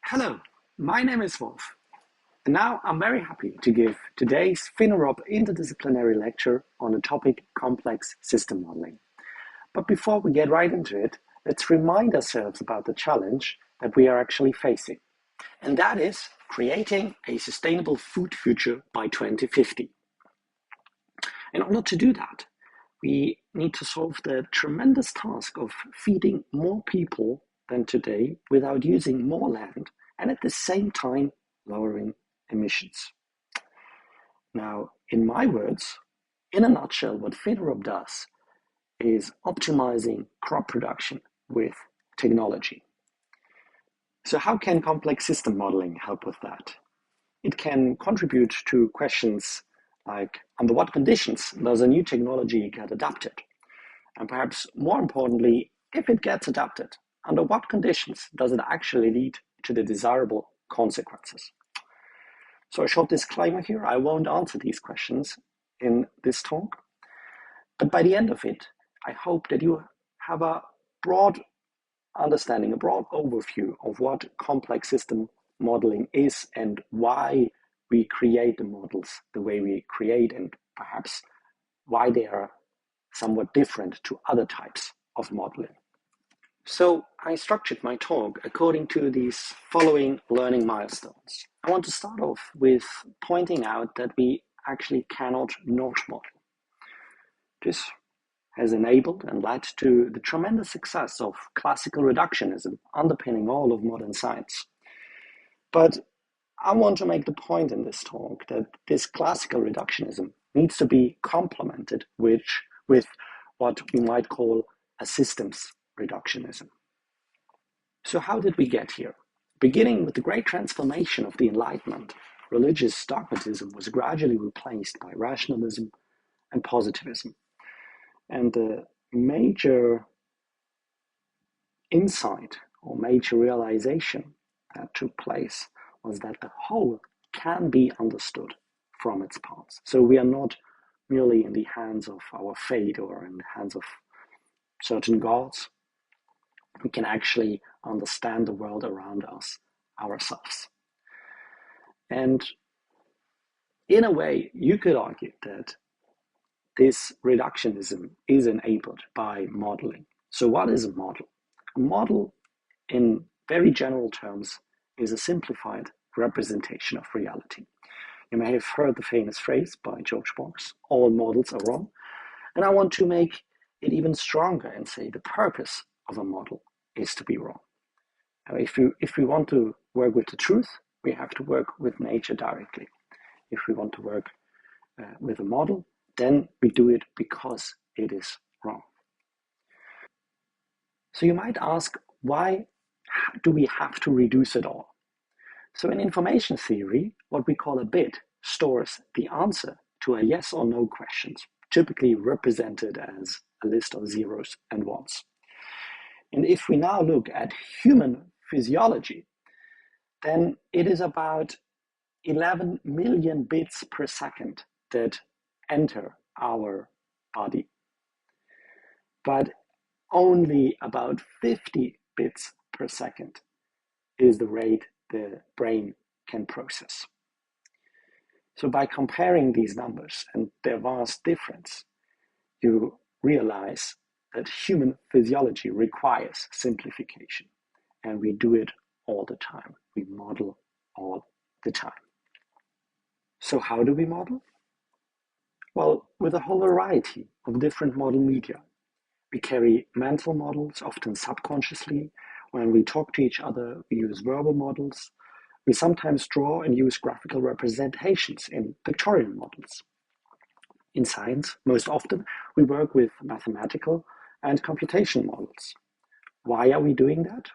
Hello, my name is Wolf, and now I'm very happy to give today's PhenoRob interdisciplinary lecture on the topic complex system modeling. But before we get right into it, let's remind ourselves about the challenge that we are actually facing, and that is creating a sustainable food future by 2050. In order to do that, we need to solve the tremendous task of feeding more people than today without using more land and at the same time lowering emissions. Now, in my words, in a nutshell, what PhenoRob does is optimizing crop production with technology. So how can complex system modeling help with that? It can contribute to questions like, under what conditions does a new technology get adapted? And perhaps more importantly, if it gets adapted, under what conditions does it actually lead to the desirable consequences? So a short disclaimer here, I won't answer these questions in this talk, but by the end of it, I hope that you have a broad understanding, a broad overview of what complex system modeling is and why we create the models the way we create, and perhaps why they are somewhat different to other types of modeling. So I structured my talk according to these following learning milestones. I want to start off with pointing out that we actually cannot not model. This has enabled and led to the tremendous success of classical reductionism underpinning all of modern science. But I want to make the point in this talk that this classical reductionism needs to be complemented with what we might call a systems reductionism. So how did we get here? Beginning with the great transformation of the Enlightenment, religious dogmatism was gradually replaced by rationalism and positivism. And the major insight or major realization that took place was that the whole can be understood from its parts. So we are not merely in the hands of our fate or in the hands of certain gods. We can actually understand the world around us ourselves. And in a way, you could argue that this reductionism is enabled by modeling. So what is a model? A model, in very general terms, is a simplified representation of reality. You may have heard the famous phrase by George Box, all models are wrong. And I want to make it even stronger and say the purpose of a model is to be wrong. Now, if we want to work with the truth, we have to work with nature directly. If we want to work with a model, then we do it because it is wrong. So you might ask, why do we have to reduce it all? So in information theory, what we call a bit stores the answer to a yes or no questions, typically represented as a list of zeros and ones. And if we now look at human physiology, then it is about 11 million bits per second that enter our body. But only about 50 bits per second is the rate the brain can process. So by comparing these numbers and their vast difference, you realize that human physiology requires simplification, and we do it all the time. We model all the time. So how do we model? Well, with a whole variety of different model media. We carry mental models, often subconsciously. When we talk to each other, we use verbal models. We sometimes draw and use graphical representations in pictorial models. In science, most often, we work with mathematical and computation models. Why are we doing that?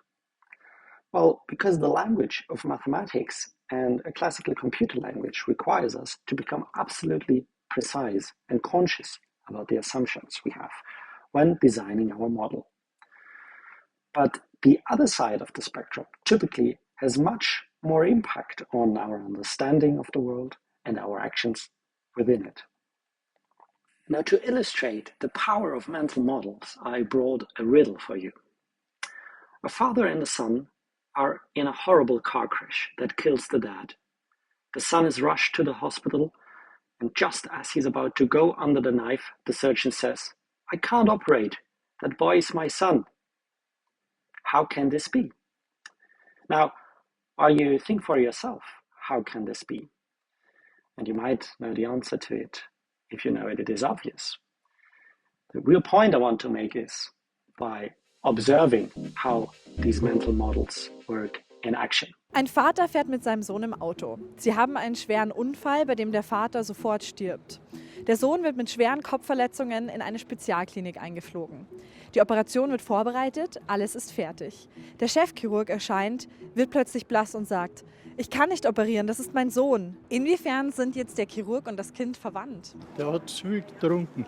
Well, because the language of mathematics and a classical computer language requires us to become absolutely precise and conscious about the assumptions we have when designing our model. But the other side of the spectrum typically has much more impact on our understanding of the world and our actions within it. Now, to illustrate the power of mental models, I brought a riddle for you. A father and a son are in a horrible car crash that kills the dad. The son is rushed to the hospital, and just as he's about to go under the knife, the surgeon says, "I can't operate. That boy is my son." How can this be? Now, while you think for yourself, how can this be? And you might know the answer to it. If you know it, it is obvious. The real point I want to make is by observing how these mental models work in action. Ein Vater fährt mit seinem Sohn im Auto. Sie haben einen schweren Unfall, bei dem der Vater sofort stirbt. Der Sohn wird mit schweren Kopfverletzungen in eine Spezialklinik eingeflogen. Die Operation wird vorbereitet, alles ist fertig. Der Chefchirurg erscheint, wird plötzlich blass und sagt: "Ich kann nicht operieren, das ist mein Sohn." Inwiefern sind jetzt der Chirurg und das Kind verwandt? Der hat zu viel getrunken.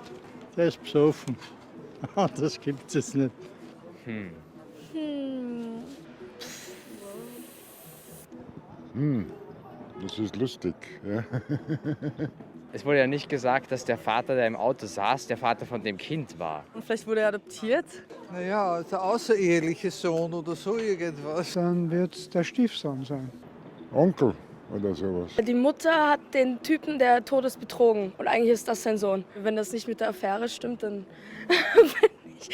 Der ist besoffen. Das gibt es nicht. Das ist lustig. Ja. Es wurde ja nicht gesagt, dass der Vater, der im Auto saß, der Vater von dem Kind war. Und vielleicht wurde er adoptiert? Naja, der außereheliche Sohn oder so irgendwas. Dann wird es der Stiefsohn sein. Onkel oder sowas. Die Mutter hat den Typen, der tot ist, betrogen. Und eigentlich ist das sein Sohn. Wenn das nicht mit der Affäre stimmt, dann bin ich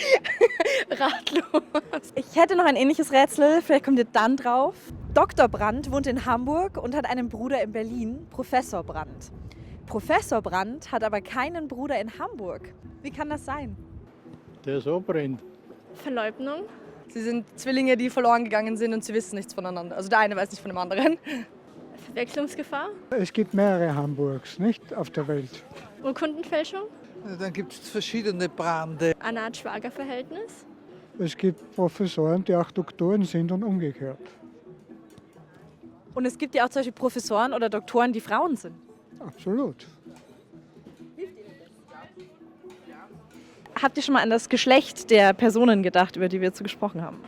ratlos. Ich hätte noch ein ähnliches Rätsel, vielleicht kommt ihr dann drauf. Dr. Brandt wohnt in Hamburg und hat einen Bruder in Berlin, Professor Brandt. Professor Brandt hat aber keinen Bruder in Hamburg. Wie kann das sein? Der so brennt. Verleugnung? Sie sind Zwillinge, die verloren gegangen sind und sie wissen nichts voneinander. Also der eine weiß nicht von dem anderen. Verwechslungsgefahr? Es gibt mehrere Hamburgs, nicht auf der Welt. Urkundenfälschung? Dann gibt es verschiedene Brande. Eine Art Schwagerverhältnis? Es gibt Professoren, die auch Doktoren sind und umgekehrt. Und es gibt ja auch zum Beispiel Professoren oder Doktoren, die Frauen sind. Absolut. Habt ihr schon mal an das Geschlecht der Personen gedacht, über die wir jetzt so gesprochen haben?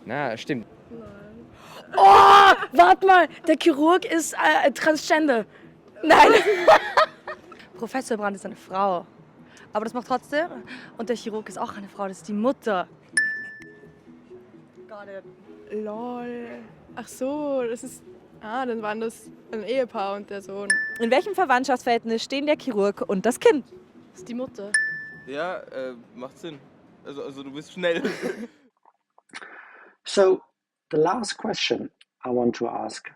Na, stimmt. Oh, warte mal, der Chirurg ist transgender. Nein. Professor Brandt ist eine Frau. Aber das macht trotzdem. Und der Chirurg ist auch eine Frau, das ist die Mutter. Lol. Ach so, das ist. Dann waren das ein Ehepaar und der Sohn. In welchem Verwandtschaftsverhältnis stehen der Chirurg und das Kind? Das ist die Mutter. Ja, macht Sinn. Also du bist schnell. So, the last question I want to ask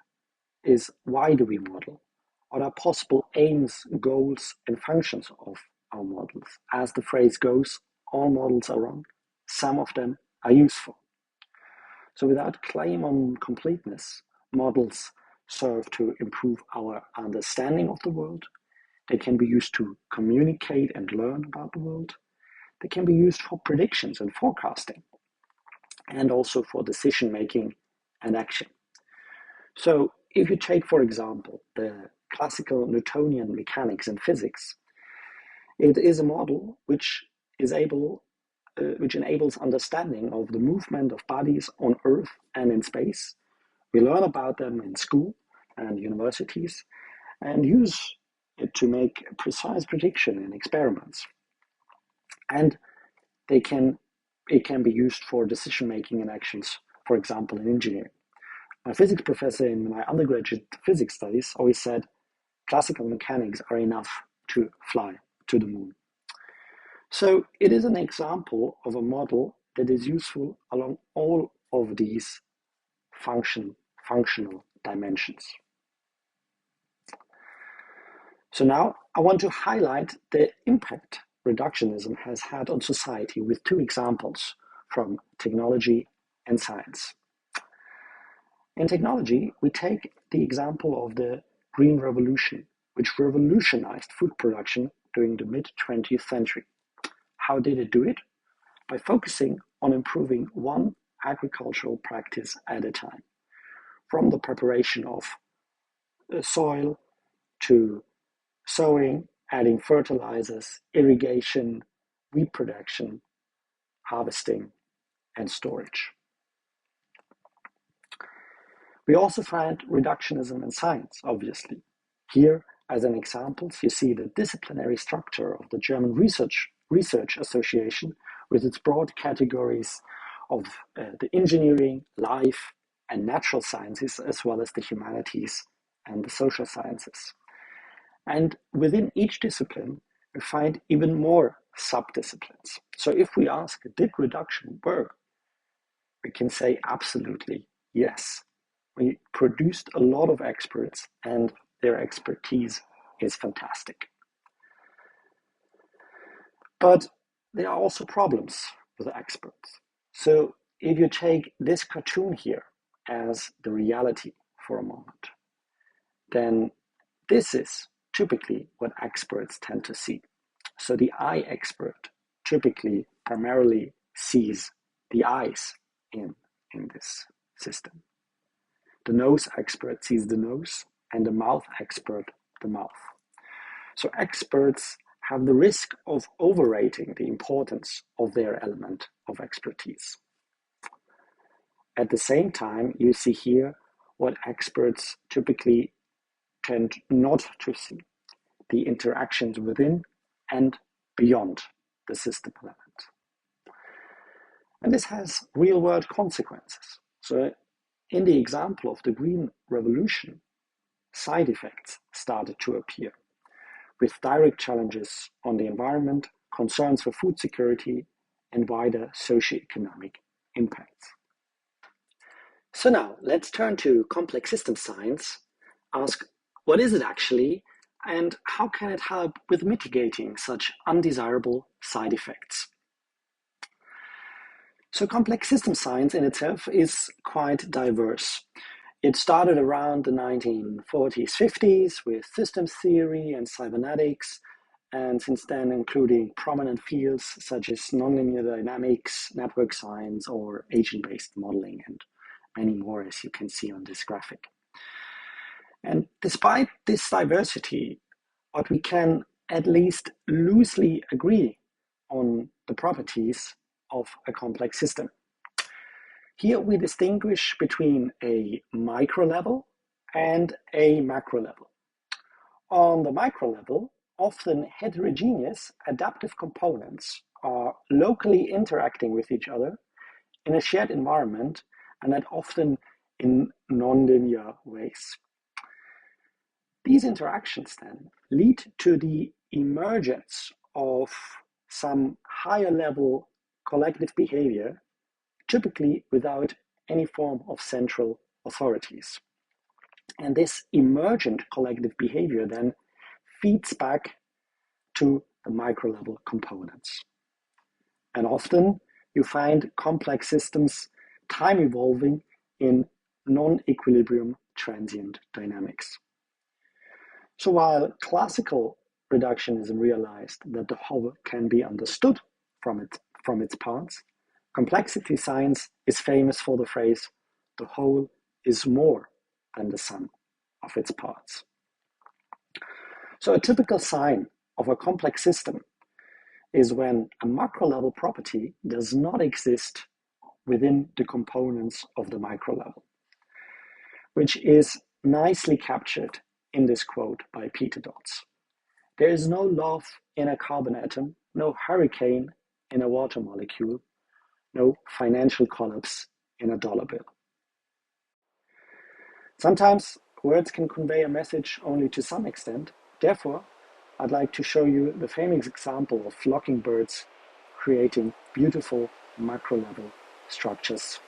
is, why do we model? What are possible aims, goals, and functions of our models? As the phrase goes, all models are wrong. Some of them are useful. So without claim on completeness, models serve to improve our understanding of the world. They can be used to communicate and learn about the world. They can be used for predictions and forecasting, and also for decision making and action. So if you take, for example, the classical Newtonian mechanics and physics, it is a model which enables understanding of the movement of bodies on Earth and in space. We learn about them in school and universities and use it to make precise prediction in experiments. And it can be used for decision making and actions, for example, in engineering. My physics professor in my undergraduate physics studies always said classical mechanics are enough to fly to the moon. So it is an example of a model that is useful along all of these functional dimensions. So now I want to highlight the impact reductionism has had on society with two examples from technology and science. In technology, we take the example of the Green Revolution, which revolutionized food production during the mid-20th century. How did it do it? By focusing on improving one agricultural practice at a time, from the preparation of soil to sowing, adding fertilizers, irrigation, wheat production, harvesting, and storage. We also find reductionism in science, obviously. Here, as an example, you see the disciplinary structure of the German research Research Association with its broad categories of the engineering, life, and natural sciences, as well as the humanities and the social sciences. And within each discipline, we find even more sub-disciplines. So if we ask, did reduction work? We can say absolutely yes. We produced a lot of experts and their expertise is fantastic. But there are also problems with experts. So if you take this cartoon here as the reality for a moment, then this is typically what experts tend to see. So the eye expert typically primarily sees the eyes in this system. The nose expert sees the nose, and the mouth expert the mouth. So experts have the risk of overrating the importance of their element of expertise. At the same time, you see here what experts typically tend not to see: the interactions within and beyond the system element. And this has real-world consequences. So in the example of the Green Revolution, side effects started to appear, with direct challenges on the environment, concerns for food security, and wider socioeconomic impacts. So now let's turn to complex system science, ask what is it actually, and how can it help with mitigating such undesirable side effects? So complex system science in itself is quite diverse. It started around the 1940s, 50s with systems theory and cybernetics, and since then including prominent fields such as nonlinear dynamics, network science, or agent-based modeling, and many more, as you can see on this graphic. And despite this diversity, what we can at least loosely agree on the properties of a complex system. Here we distinguish between a micro level and a macro level. On the micro level, often heterogeneous adaptive components are locally interacting with each other in a shared environment, and that often in nonlinear ways. These interactions then lead to the emergence of some higher level collective behavior, typically without any form of central authorities. And this emergent collective behavior then feeds back to the micro-level components. And often you find complex systems time evolving in non-equilibrium transient dynamics. So while classical reductionism realized that the whole can be understood from its parts, complexity science is famous for the phrase, the whole is more than the sum of its parts. So a typical sign of a complex system is when a macro level property does not exist within the components of the micro level, which is nicely captured in this quote by Peter Dodds. There is no love in a carbon atom, no hurricane in a water molecule, no financial collapse in a dollar bill. Sometimes words can convey a message only to some extent. Therefore, I'd like to show you the famous example of flocking birds creating beautiful macro-level structures.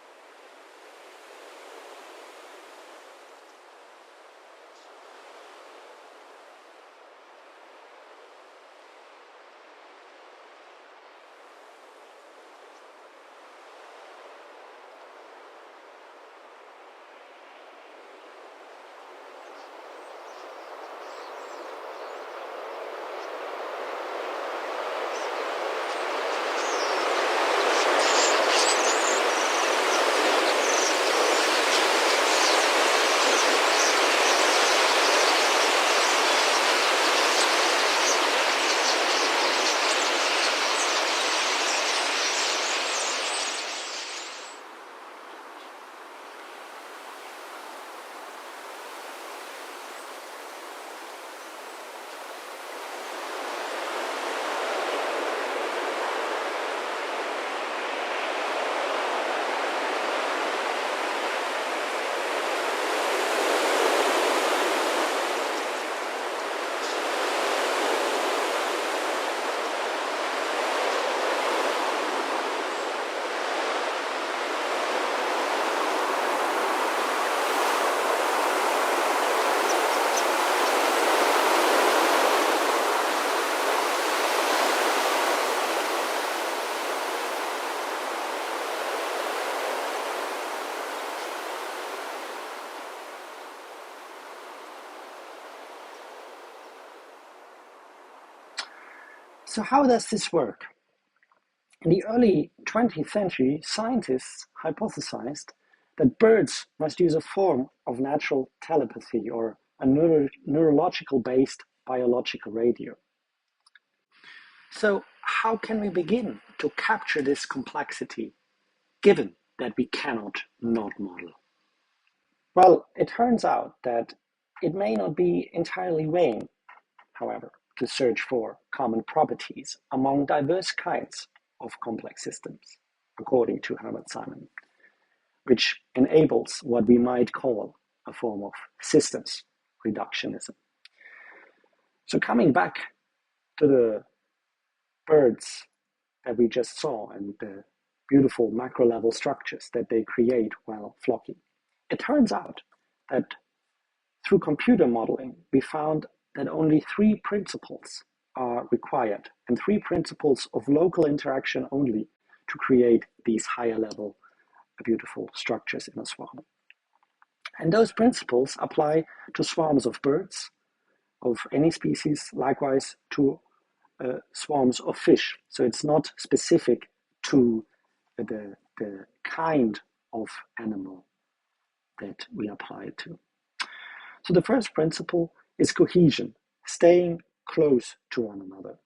So how does this work? In the early 20th century, scientists hypothesized that birds must use a form of natural telepathy or a neurological-based biological radio. So how can we begin to capture this complexity, given that we cannot not model? Well, it turns out that it may not be entirely vain, however, to search for common properties among diverse kinds of complex systems, according to Herbert Simon, which enables what we might call a form of systems reductionism. So coming back to the birds that we just saw and the beautiful macro level structures that they create while flocking, it turns out that through computer modeling, we found that only 3 principles are required, and 3 principles of local interaction only, to create these higher level beautiful structures in a swarm. And those principles apply to swarms of birds of any species, likewise to swarms of fish. So it's not specific to the kind of animal that we apply it to. So the first principle is cohesion, staying close to one another.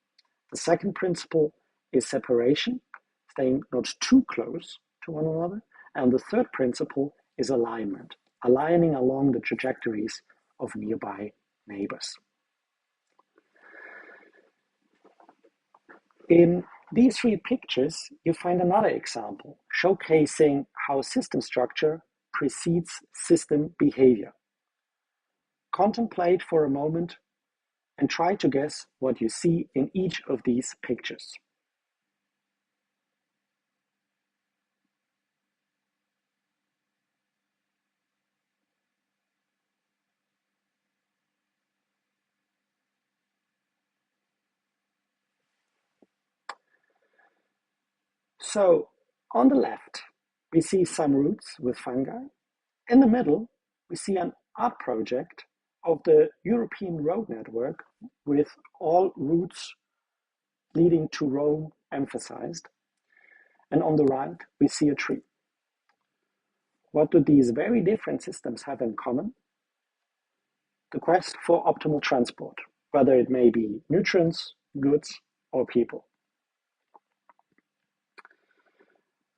The second principle is separation, staying not too close to one another. And the third principle is alignment, aligning along the trajectories of nearby neighbors. In these 3 pictures, you find another example showcasing how system structure precedes system behavior. Contemplate for a moment and try to guess what you see in each of these pictures. So on the left, we see some roots with fungi. In the middle, we see an art project of the European road network with all routes leading to Rome emphasized. And on the right, we see a tree. What do these very different systems have in common? The quest for optimal transport, whether it may be nutrients, goods, or people.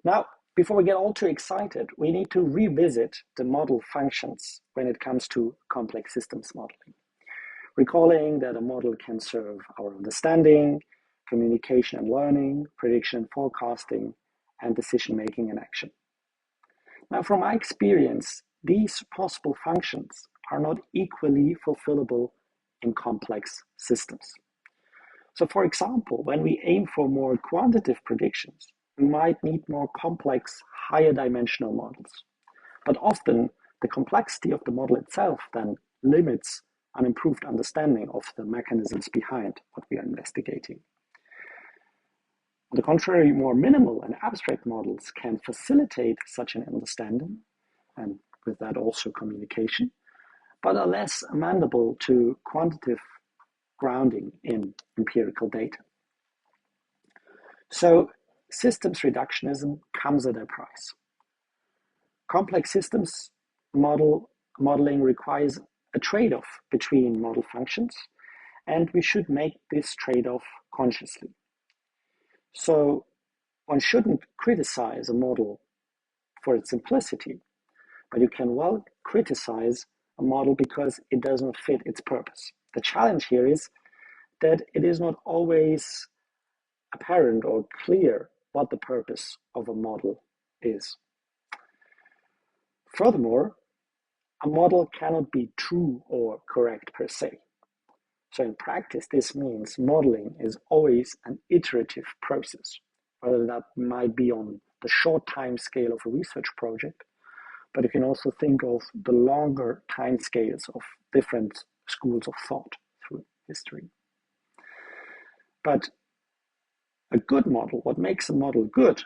Now, before we get all too excited, we need to revisit the model functions when it comes to complex systems modeling. Recalling that a model can serve our understanding, communication and learning, prediction and forecasting, and decision-making and action. Now, from my experience, these possible functions are not equally fulfillable in complex systems. So, for example, when we aim for more quantitative predictions, we might need more complex, higher dimensional models. But often, the complexity of the model itself then limits an improved understanding of the mechanisms behind what we are investigating. On the contrary, more minimal and abstract models can facilitate such an understanding, and with that also communication, but are less amenable to quantitative grounding in empirical data. So systems reductionism comes at a price. Complex systems modeling requires a trade-off between model functions, and we should make this trade-off consciously. So one shouldn't criticize a model for its simplicity, but you can well criticize a model because it does not fit its purpose. The challenge here is that it is not always apparent or clear what the purpose of a model is. Furthermore, a model cannot be true or correct per se. So in practice, this means modeling is always an iterative process, whether that might be on the short time scale of a research project, but you can also think of the longer time scales of different schools of thought through history. But a good model, what makes a model good,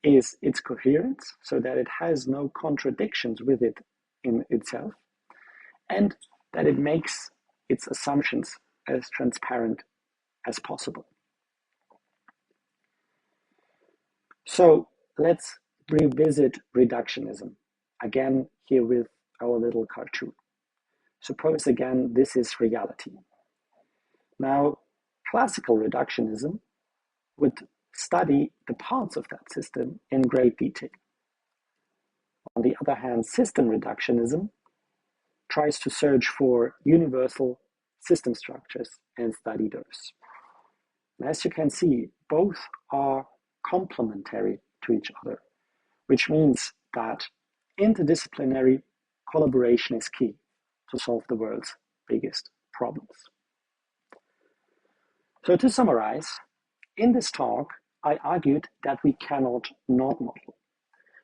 is its coherence, so that it has no contradictions with it in itself, and that it makes its assumptions as transparent as possible. So let's revisit reductionism, again here with our little cartoon. Suppose again this is reality. Now, classical reductionism would study the parts of that system in great detail. On the other hand, system reductionism tries to search for universal system structures and study those. And as you can see, both are complementary to each other, which means that interdisciplinary collaboration is key to solve the world's biggest problems. So to summarize, in this talk, I argued that we cannot not model,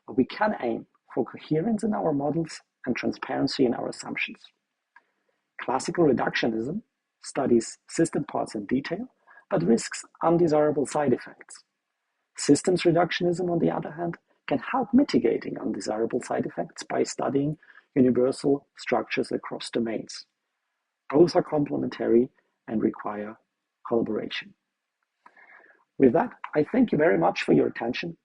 but we can aim for coherence in our models and transparency in our assumptions. Classical reductionism studies system parts in detail, but risks undesirable side effects. Systems reductionism, on the other hand, can help mitigating undesirable side effects by studying universal structures across domains. Both are complementary and require collaboration. With that, I thank you very much for your attention,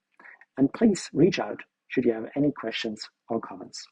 and please reach out should you have any questions or comments.